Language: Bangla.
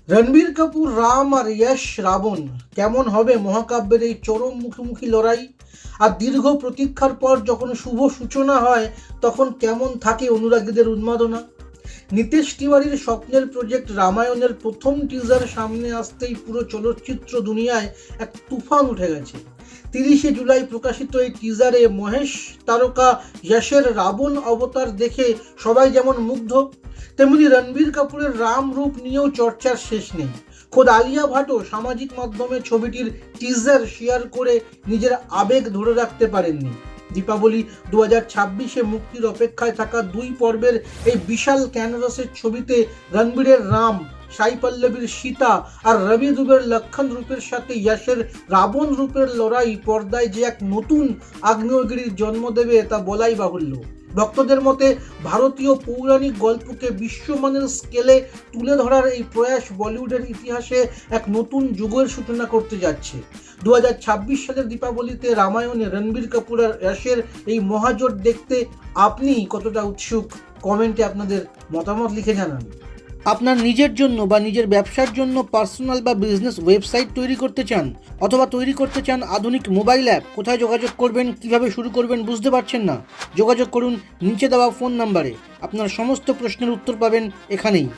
রণবীর কাপুর রাম আর যশ রাবণ কেমন হবে মহাকাব্যের এই চরম মুখোমুখি লড়াই। আর দীর্ঘ প্রতীক্ষার পর যখন শুভ সূচনা হয় তখন কেমন থাকে অনুরাগীদের উন্মাদনা। নীতিশ তিওয়ারির স্বপ্নের প্রজেক্ট রামায়ণের প্রথম টিজার সামনে আসতেই পুরো চলচ্চিত্র দুনিয়ায় এক তুফান উঠে গেছে। 30শে জুলাই প্রকাশিত এই টিজারে মহেশ তারকা যশের রাবণ অবতার দেখে সবাই যেমন মুগ্ধ, তেমনি রণবীর কাপুরের রাম রূপ নিয়েও চর্চার শেষ নেই। খোদ আলিয়া ভাটও সামাজিক মাধ্যমে ছবিটির টিজার শেয়ার করে নিজের আবেগ ধরে রাখতে পারেননি। দীপাবলি 2026-এ মুক্তির অপেক্ষায় থাকা 2 পর্বের এই বিশাল ক্যানভাসের ছবিতে রণবীরের রাম, সাই পল্লবীর সীতা আর রবি দুবের লক্ষণ রূপের সাথে যশের রাবণ রূপের লড়াই পর্দায় যে এক নতুন আগ্নেয়গিরির জন্ম দেবে তা বলাই বাহুল্য। ভক্তদের মতে ভারতীয় পৌরাণিক গল্পকে বিশ্বমানের স্কেলে তুলে ধরার এই প্রয়াস বলিউডের ইতিহাসে এক নতুন যুগের সূচনা করতে যাচ্ছে। 2026 সালের দীপাবলিতে রামায়ণে রণবীর কাপুর আর যশের এই মহাজোট দেখতে আপনি কতটা উৎসুক? কমেন্টে আপনাদের মতামত লিখে জানান। আপনার নিজের জন্য বা নিজের ব্যবসার জন্য পার্সোনাল বা বিজনেস ওয়েবসাইট তৈরি করতে চান, অথবা তৈরি করতে চান আধুনিক মোবাইল অ্যাপ, কোথায় যোগাযোগ করবেন, কিভাবে শুরু করবেন বুঝতে পারছেন না? যোগাযোগ করুন নিচে দেওয়া ফোন নাম্বারে। আপনার সমস্ত প্রশ্নের উত্তর পাবেন এখানেই।